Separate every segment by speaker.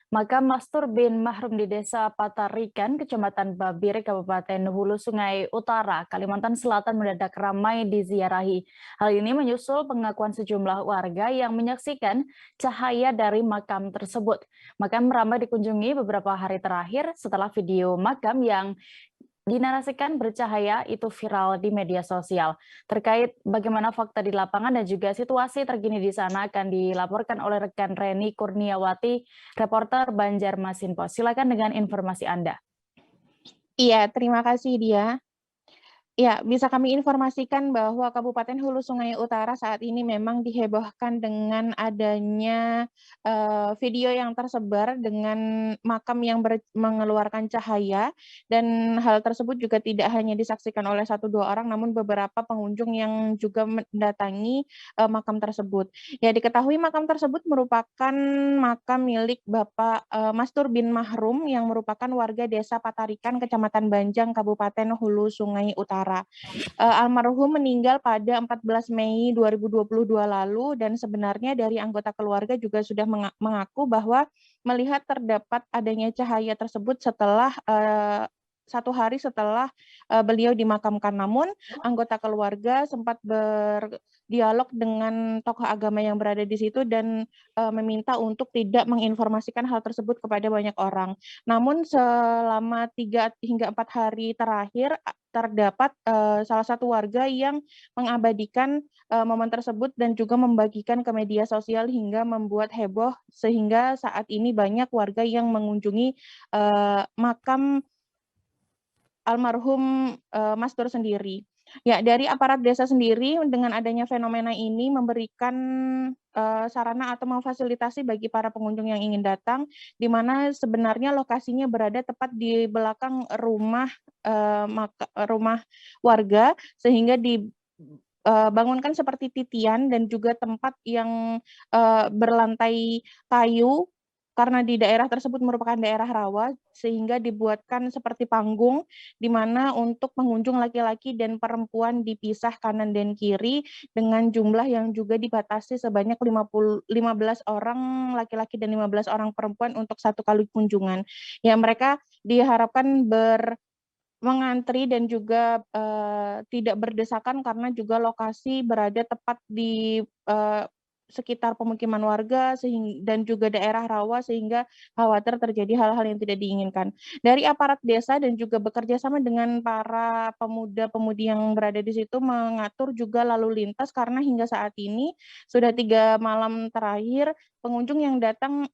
Speaker 1: Makam Mastur bin Mahrum di Desa Patarikan, Kecamatan Babire, Kabupaten Hulu Sungai Utara, Kalimantan Selatan mendadak ramai diziarahi. Hal ini menyusul pengakuan sejumlah warga yang menyaksikan cahaya dari makam tersebut. Makam ramai dikunjungi beberapa hari terakhir setelah video makam yang dinarasikan bercahaya itu viral di media sosial. Terkait bagaimana fakta di lapangan dan juga situasi terkini di sana akan dilaporkan oleh rekan Reni Kurniawati, reporter Banjarmasin Post. Silakan dengan informasi Anda.
Speaker 2: Iya, terima kasih dia. Ya, bisa kami informasikan bahwa Kabupaten Hulu Sungai Utara saat ini memang dihebohkan dengan adanya video yang tersebar dengan makam yang mengeluarkan cahaya, dan hal tersebut juga tidak hanya disaksikan oleh satu dua orang, namun beberapa pengunjung yang juga mendatangi makam tersebut. Ya, diketahui makam tersebut merupakan makam milik Bapak Mastur bin Mahrum yang merupakan warga Desa Patarikan, Kecamatan Banjang, Kabupaten Hulu Sungai Utara. Almarhum meninggal pada 14 Mei 2022 lalu, dan sebenarnya dari anggota keluarga juga sudah mengaku bahwa melihat terdapat adanya cahaya tersebut setelah 1 hari setelah beliau dimakamkan. Namun anggota keluarga sempat berdialog dengan tokoh agama yang berada di situ dan meminta untuk tidak menginformasikan hal tersebut kepada banyak orang. Namun selama 3 hingga 4 hari terakhir terdapat salah satu warga yang mengabadikan momen tersebut dan juga membagikan ke media sosial hingga membuat heboh, sehingga saat ini banyak warga yang mengunjungi makam almarhum Mastur sendiri. Ya, dari aparat desa sendiri dengan adanya fenomena ini memberikan sarana atau memfasilitasi bagi para pengunjung yang ingin datang, di mana sebenarnya lokasinya berada tepat di belakang rumah warga, sehingga bangunkan seperti titian dan juga tempat yang berlantai kayu, karena di daerah tersebut merupakan daerah rawa, sehingga dibuatkan seperti panggung, di mana untuk pengunjung laki-laki dan perempuan dipisah kanan dan kiri dengan jumlah yang juga dibatasi sebanyak 15 orang laki-laki dan 15 orang perempuan untuk satu kali kunjungan. Ya, mereka diharapkan mengantri dan juga tidak berdesakan karena juga lokasi berada tepat di sekitar pemukiman warga dan juga daerah rawa, sehingga khawatir terjadi hal-hal yang tidak diinginkan. Dari aparat desa dan juga bekerja sama dengan para pemuda-pemudi yang berada di situ mengatur juga lalu lintas, karena hingga saat ini sudah 3 malam terakhir pengunjung yang datang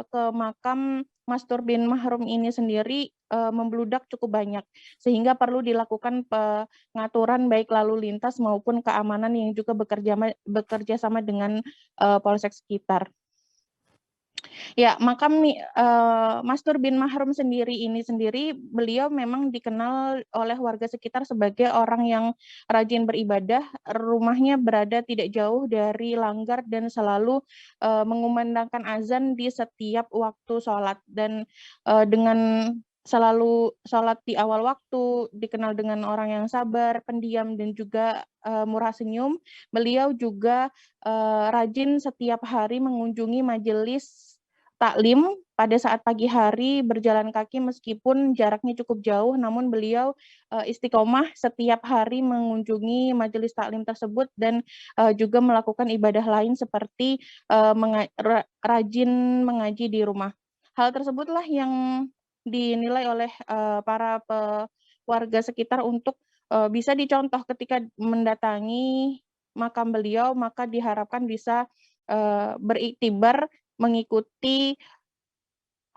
Speaker 2: ke makam Mastur bin Mahrum ini sendiri membludak cukup banyak, sehingga perlu dilakukan pengaturan baik lalu lintas maupun keamanan yang juga bekerja sama dengan polsek sekitar. Ya, makam Mastur bin Mahrum sendiri, beliau memang dikenal oleh warga sekitar sebagai orang yang rajin beribadah. Rumahnya berada tidak jauh dari langgar dan selalu mengumandangkan azan di setiap waktu sholat, dan dengan selalu sholat di awal waktu, dikenal dengan orang yang sabar, pendiam, dan juga murah senyum. Beliau juga rajin setiap hari mengunjungi majelis taklim pada saat pagi hari, berjalan kaki meskipun jaraknya cukup jauh, namun beliau istiqomah setiap hari mengunjungi majelis taklim tersebut, dan juga melakukan ibadah lain seperti rajin mengaji di rumah. Hal tersebutlah yang dinilai oleh para warga sekitar untuk bisa dicontoh ketika mendatangi makam beliau, maka diharapkan bisa beriktibar mengikuti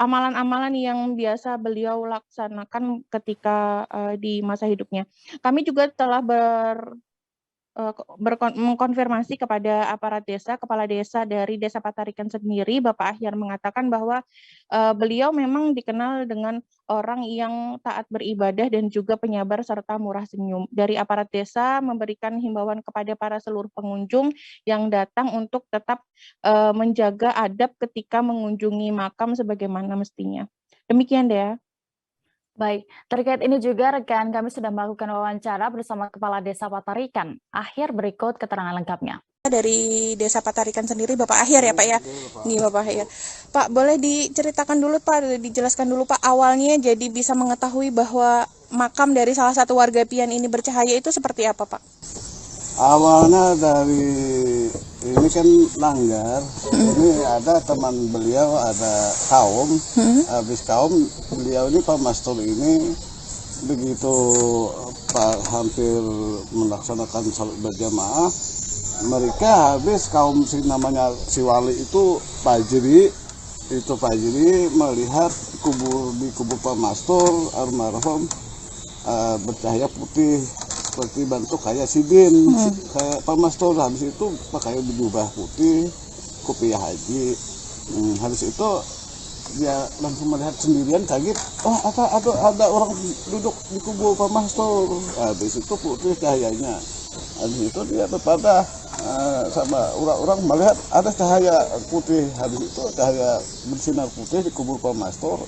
Speaker 2: amalan-amalan yang biasa beliau laksanakan ketika di masa hidupnya. Kami juga telah mengkonfirmasi kepada aparat desa, kepala desa dari Desa Patarikan sendiri, Bapak Ahyar, mengatakan bahwa beliau memang dikenal dengan orang yang taat beribadah dan juga penyabar serta murah senyum. Dari aparat desa memberikan himbauan kepada para seluruh pengunjung yang datang untuk tetap menjaga adab ketika mengunjungi makam sebagaimana mestinya. Demikian, Dea.
Speaker 1: Baik, terkait ini juga rekan kami sudah melakukan wawancara bersama Kepala Desa Patarikan. Akhir berikut keterangan lengkapnya.
Speaker 2: Dari Desa Patarikan sendiri Bapak Akhir ya Pak ya. Nih Bapak Akhir. Pak, boleh diceritakan dulu Pak, dijelaskan dulu Pak awalnya jadi bisa mengetahui bahwa makam dari salah satu warga Pian ini bercahaya itu seperti apa Pak?
Speaker 3: Awalnya dari ini kan langgar, ini ada teman beliau, ada kaum, habis kaum beliau ini Pak Mastur ini begitu Pak hampir melaksanakan salat berjamaah, mereka habis kaum namanya si wali itu Fajri melihat di kubur Pak Mastur almarhum bercahaya putih seperti bentuk kayak sidin, kayak Pak Mastur. Habis itu pakai jubah putih, kopiah haji. Habis itu dia langsung melihat sendirian, kaget, oh ada orang duduk di kubur Pak Mastur. Habis itu putih cahayanya. Habis itu dia berpada sama orang-orang melihat ada cahaya putih. Habis itu cahaya bersinar putih di kubur Pak Mastur.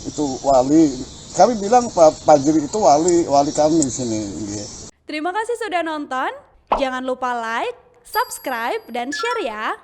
Speaker 3: Itu wali. Kami bilang Pak Fajri itu wali kami di sini.
Speaker 4: Terima kasih sudah nonton. Jangan lupa like, subscribe, dan share ya.